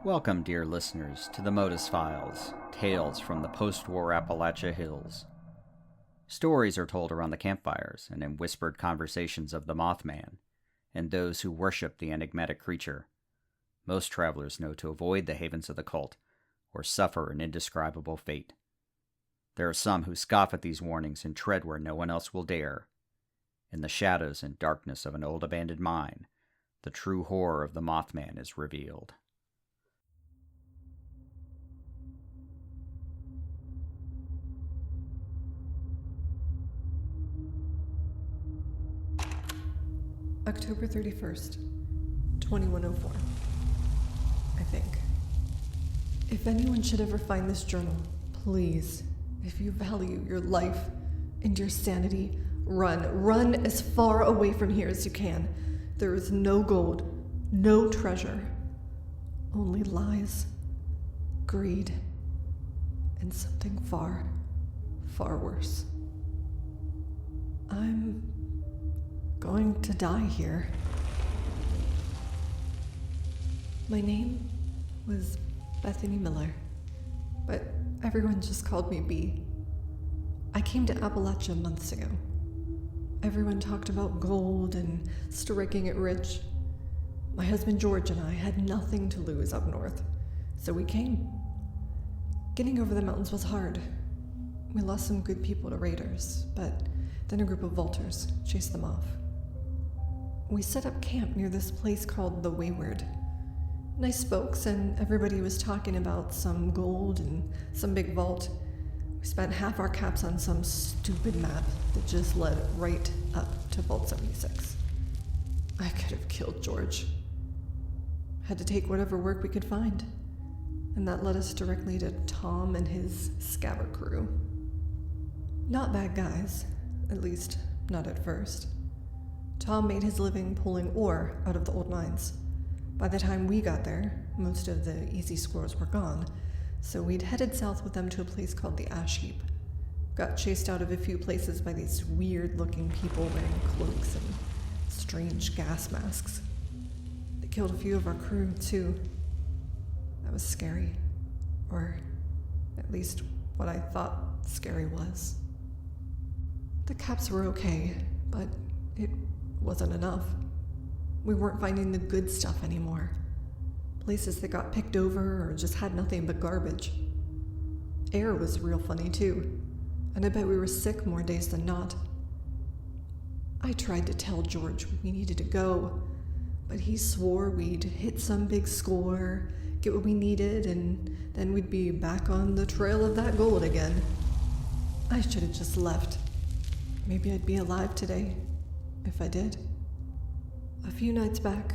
Welcome, dear listeners, to the MODUS Files, Tales from the Post-War Appalachia Hills. Stories are told around the campfires and in whispered conversations of the Mothman and those who worship the enigmatic creature. Most travelers know to avoid the havens of the cult or suffer an indescribable fate. There are some who scoff at these warnings and tread where no one else will dare. In the shadows and darkness of an old abandoned mine, the true horror of the Mothman is revealed. October 31st, 2104. I think. If anyone should ever find this journal, please, if you value your life and your sanity, run. Run as far away from here as you can. There is no gold, no treasure, only lies, greed, and something far, far worse. I'm going to die here. My name was Bethany Miller, but everyone just called me B. I came to Appalachia months ago. Everyone talked about gold and striking it rich. My husband George and I had nothing to lose up north, so we came. Getting over the mountains was hard. We lost some good people to raiders, but then a group of vultures chased them off. We set up camp near this place called the Wayward. Nice folks, and everybody was talking about some gold and some big vault. We spent half our caps on some stupid map that just led right up to Vault 76. I could have killed George. Had to take whatever work we could find, and that led us directly to Tom and his scabbard crew. Not bad guys, at least not at first. Tom made his living pulling ore out of the old mines. By the time we got there, most of the easy scores were gone, so we'd headed south with them to a place called the Ash Heap. Got chased out of a few places by these weird-looking people wearing cloaks and strange gas masks. They killed a few of our crew, too. That was scary. Or at least what I thought scary was. The caps were okay, but it wasn't enough. We weren't finding the good stuff anymore. Places that got picked over or just had nothing but garbage. Air was real funny too, and I bet we were sick more days than not. I tried to tell George we needed to go, but he swore we'd hit some big score, get what we needed, and then we'd be back on the trail of that gold again. I should have just left. Maybe I'd be alive today, if I did. A few nights back,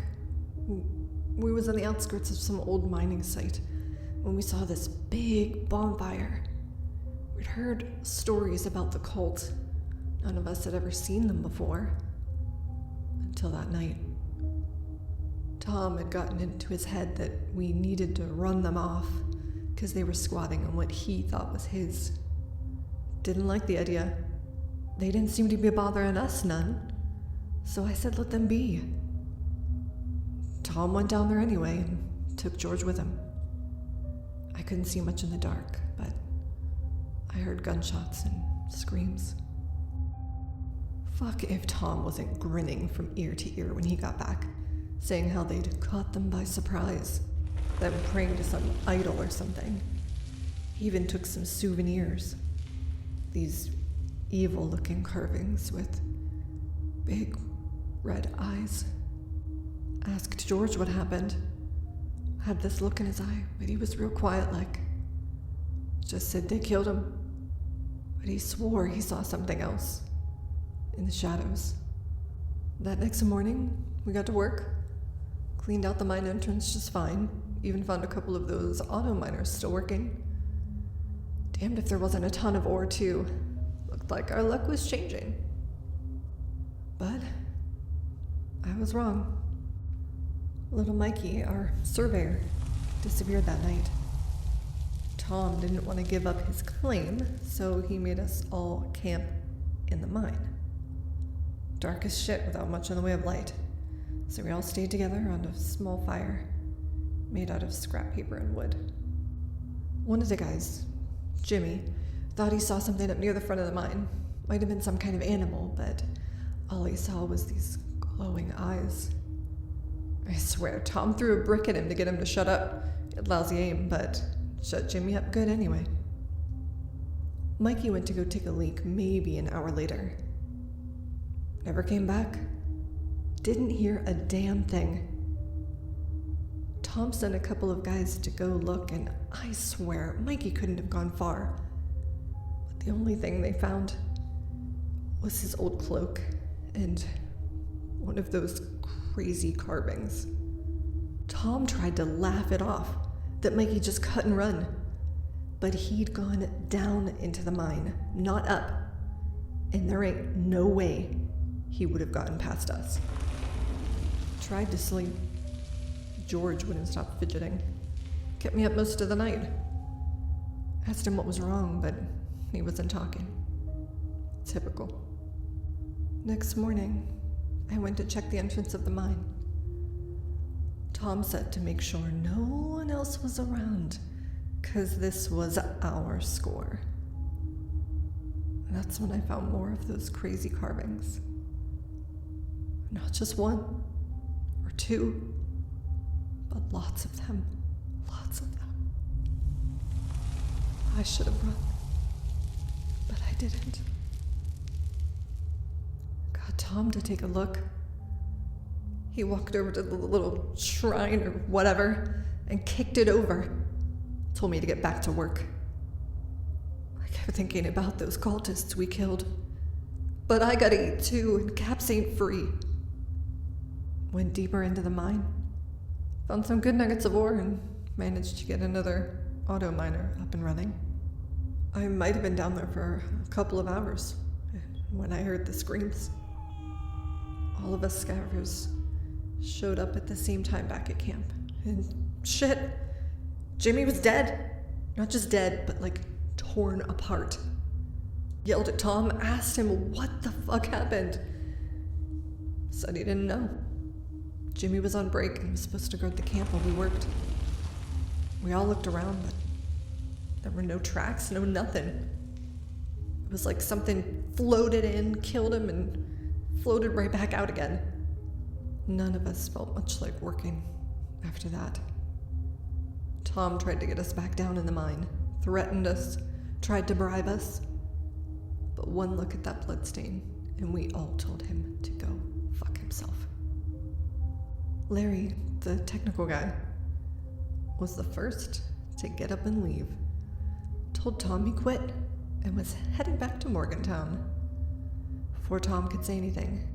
we was on the outskirts of some old mining site when we saw this big bonfire. We'd heard stories about the cult. None of us had ever seen them before. Until that night. Tom had gotten into his head that we needed to run them off because they were squatting on what he thought was his. Didn't like the idea. They didn't seem to be bothering us none. So I said let them be. Tom went down there anyway and took George with him. I couldn't see much in the dark, but I heard gunshots and screams. Fuck if Tom wasn't grinning from ear to ear when he got back, saying how they'd caught them by surprise, them praying to some idol or something. He even took some souvenirs. These evil-looking carvings with big red eyes. Asked George what happened. Had this look in his eye, but he was real quiet like. Just said they killed him. But he swore he saw something else. In the shadows. That next morning, we got to work. Cleaned out the mine entrance just fine. Even found a couple of those auto miners still working. Damned if there wasn't a ton of ore too. Looked like our luck was changing. But I was wrong. Little Mikey, our surveyor, disappeared that night. Tom didn't want to give up his claim, so he made us all camp in the mine. Dark as shit without much in the way of light, so we all stayed together around a small fire. made out of scrap paper and wood. One of the guys, Jimmy, thought he saw something up near the front of the mine. Might have been some kind of animal, but all he saw was these glowing eyes. I swear, Tom threw a brick at him to get him to shut up. He had lousy aim, but shut Jimmy up good anyway. Mikey went to go take a leak maybe an hour later. Never came back. Didn't hear a damn thing. Tom sent a couple of guys to go look, and I swear Mikey couldn't have gone far. But the only thing they found was his old cloak and one of those crazy carvings. Tom tried to laugh it off, that Mikey just cut and run. But he'd gone down into the mine, not up. And there ain't no way he would have gotten past us. Tried to sleep. George wouldn't stop fidgeting. Kept me up most of the night. Asked him what was wrong, but he wasn't talking. Typical. Next morning, I went to check the entrance of the mine. Tom said to make sure no one else was around, 'cause this was our score. That's when I found more of those crazy carvings. Not just one or two, but lots of them. Lots of them. I should have run, but I didn't. Got Tom to take a look. He walked over to the little shrine or whatever and kicked it over. Told me to get back to work. I kept thinking about those cultists we killed. But I gotta eat too, and Caps ain't free. Went deeper into the mine. Found some good nuggets of ore and managed to get another auto miner up and running. I might have been down there for a couple of hours when I heard the screams. All of us scavengers showed up at the same time back at camp. And shit, Jimmy was dead. Not just dead, but like torn apart. Yelled at Tom, asked him what the fuck happened. Said he didn't know. Jimmy was on break and was supposed to guard the camp while we worked. We all looked around, but there were no tracks, no nothing. It was like something floated in, killed him, and floated right back out again. None of us felt much like working after that. Tom tried to get us back down in the mine, threatened us, tried to bribe us. But one look at that bloodstain, and we all told him to go fuck himself. Larry, the technical guy, was the first to get up and leave. Told Tom he quit and was heading back to Morgantown. Before Tom could say anything,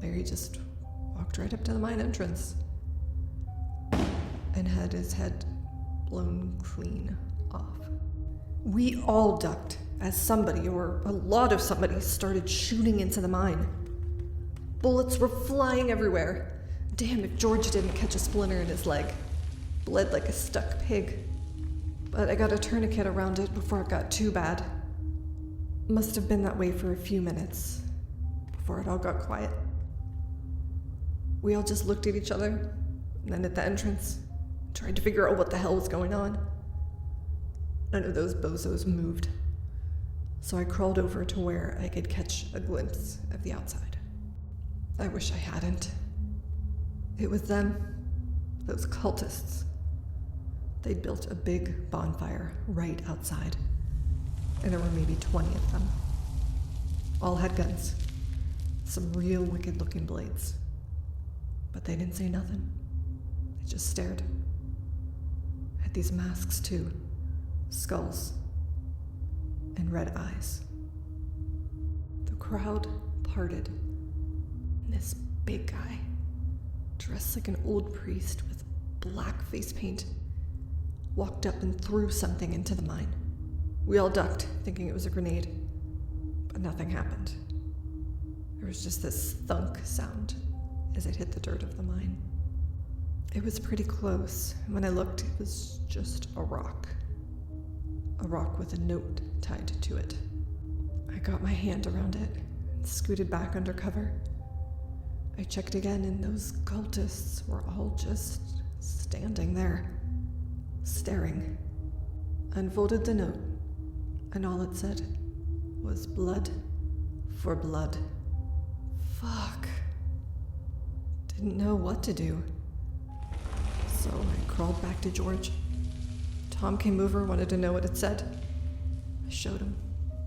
Larry just walked right up to the mine entrance and had his head blown clean off. We all ducked as somebody, or a lot of somebody, started shooting into the mine. Bullets were flying everywhere. Damn if George didn't catch a splinter in his leg. Bled like a stuck pig. But I got a tourniquet around it before it got too bad. Must have been that way for a few minutes before it all got quiet. We all just looked at each other, and then at the entrance, tried to figure out what the hell was going on. None of those bozos moved, so I crawled over to where I could catch a glimpse of the outside. I wish I hadn't. It was them, those cultists. They'd built a big bonfire right outside, and there were maybe 20 of them. All had guns, some real wicked-looking blades. But they didn't say nothing. They just stared. Had these masks too. Skulls. And red eyes. The crowd parted. And this big guy, dressed like an old priest with black face paint, walked up and threw something into the mine. We all ducked, thinking it was a grenade. But nothing happened. There was just this thunk sound as it hit the dirt of the mine. It was pretty close. When I looked, it was just a rock. A rock with a note tied to it. I got my hand around it and scooted back under cover. I checked again, and those cultists were all just standing there. staring. I unfolded the note, and all it said was blood for blood. Fuck. Didn't know what to do. So I crawled back to George. Tom came over, wanted to know what it said. I showed him,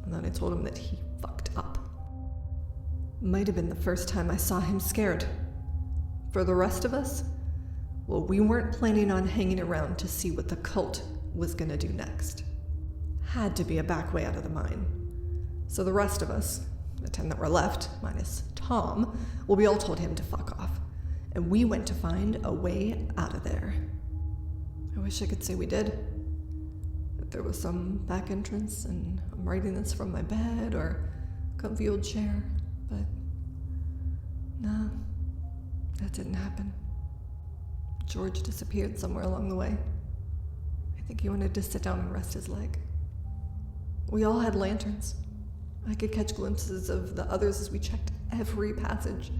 and then I told him that he fucked up. Might have been the first time I saw him scared. For the rest of us, well, we weren't planning on hanging around to see what the cult was gonna do next. Had to be a back way out of the mine. So the rest of us, the 10 that were left, minus Tom, well, we all told him to fuck off. And we went to find a way out of there. I wish I could say we did. That there was some back entrance and I'm writing this from my bed or comfy old chair, but no, that didn't happen. George disappeared somewhere along the way. I think he wanted to sit down and rest his leg. We all had lanterns. I could catch glimpses of the others as we checked every passage,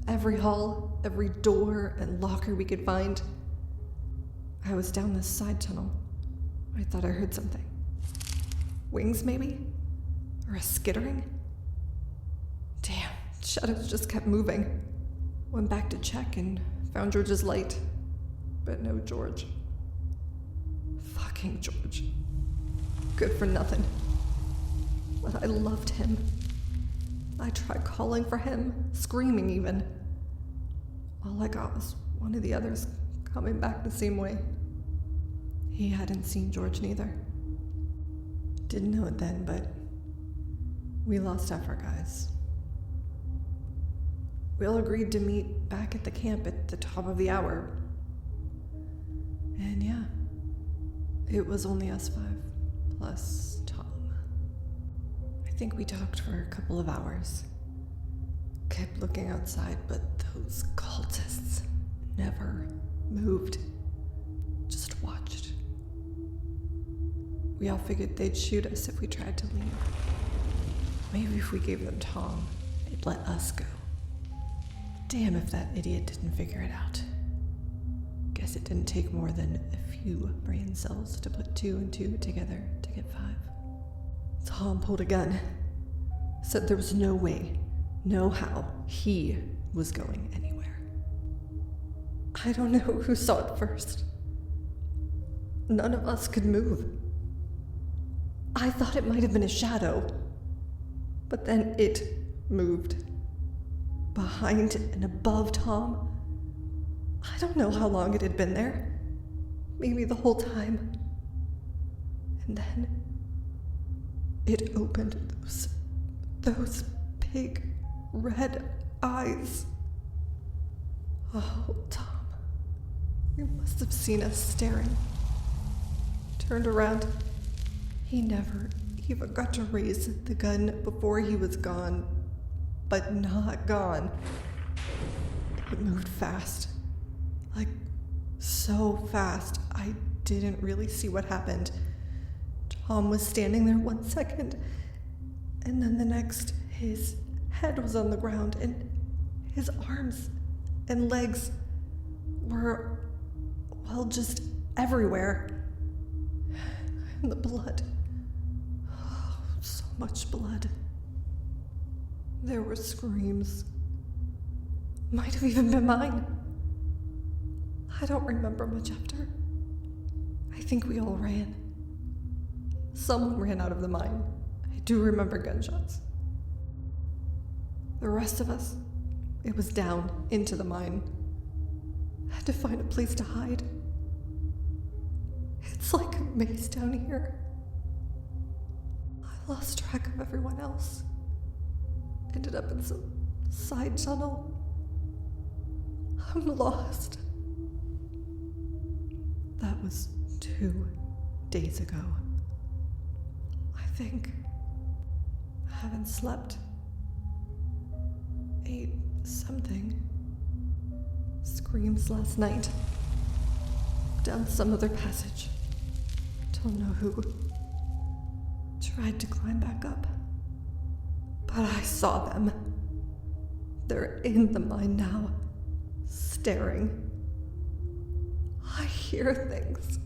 every hall, every door and locker we could find. I was down this side tunnel. I thought I heard something. Wings, maybe? Or a skittering? Damn, shadows just kept moving. Went back to check and found George's light, but no George. Fucking George. Good for nothing. But I loved him. I tried calling for him, screaming even. All I got was one of the others coming back the same way. He hadn't seen George neither. Didn't know it then, but we lost half our guys. We all agreed to meet back at the camp at the top of the hour. And yeah, it was only us 5, plus Tom. I think we talked for a couple of hours. Kept looking outside, but those cultists never moved. Just watched. We all figured they'd shoot us if we tried to leave. Maybe if we gave them Tom, they'd let us go. Damn if that idiot didn't figure it out. Guess it didn't take more than a few brain cells to put 2 and 2 together to get 5. Tom pulled a gun. Said there was no way, no how, he was going anywhere. I don't know who saw it first. None of us could move. I thought it might have been a shadow, but then it moved. Behind and above Tom. I don't know how long it had been there. Maybe the whole time. And then it opened those big red eyes. Oh, Tom. You must have seen us staring. Turned around. He never even got to raise the gun before he was gone. But not gone. It moved fast. Like, so fast. I didn't really see what happened. Tom was standing there 1 second, and then the next, his head was on the ground, and his arms and legs were, well, just everywhere. And the blood. Oh, so much blood. There were screams. Might have even been mine. I don't remember much after. I think we all ran. Someone ran out of the mine. I do remember gunshots. The rest of us, it was down into the mine. Had to find a place to hide. It's like a maze down here. I lost track of everyone else. Ended up in some side tunnel. I'm lost. That was 2 days ago. I think. I haven't slept. Ate something. Screams last night. Down some other passage. Don't know who. Tried to climb back up. But I saw them. They're in the mine now, staring. I hear things.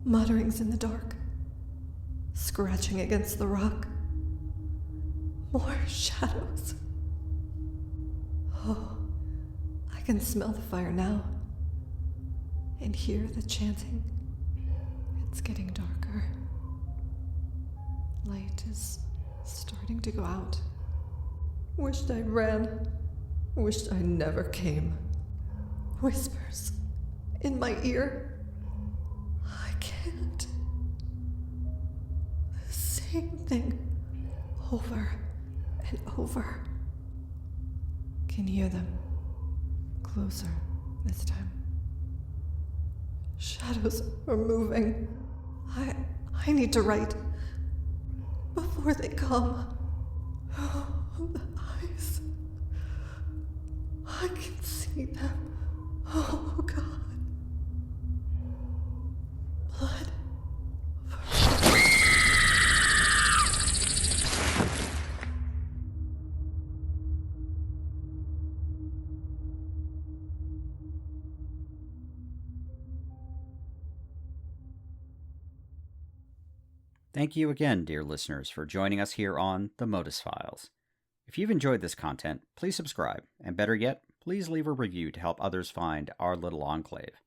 Mutterings in the dark. Scratching against the rock. More shadows. Oh, I can smell the fire now. And hear the chanting. It's getting darker. Light is starting to go out. Wished I ran. Wished I never came. Whispers in my ear. I can't. The same thing over and over. Can hear them closer this time. Shadows are moving. I need to write before they come. Oh, the eyes. I can see them. Oh, God. Blood. Thank you again, dear listeners, for joining us here on the MODUS Files. If you've enjoyed this content, please subscribe, and better yet, please leave a review to help others find our little enclave.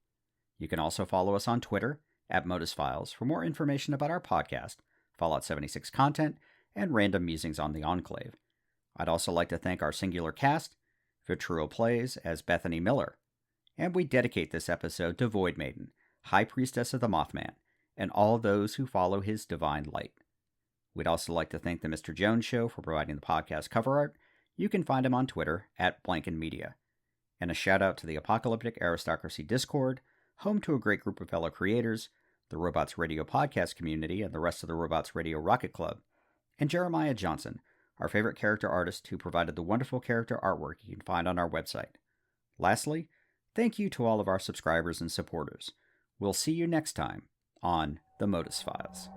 You can also follow us on Twitter at MODUS Files for more information about our podcast, Fallout 76 content, and random musings on the enclave. I'd also like to thank our singular cast, Vitriol Plays as Bethany Miller, and we dedicate this episode to Void Maiden, High Priestess of the Mothman, and all those who follow his divine light. We'd also like to thank the Mr. Jones Show for providing the podcast cover art. You can find him on Twitter at Blanken Media. And a shout out to the Apocalyptic Aristocracy Discord, home to a great group of fellow creators, the Robots Radio podcast community, and the rest of the Robots Radio Rocket Club, and Jeremiah Johnson, our favorite character artist who provided the wonderful character artwork you can find on our website. Lastly, thank you to all of our subscribers and supporters. We'll see you next time on the MODUS Files.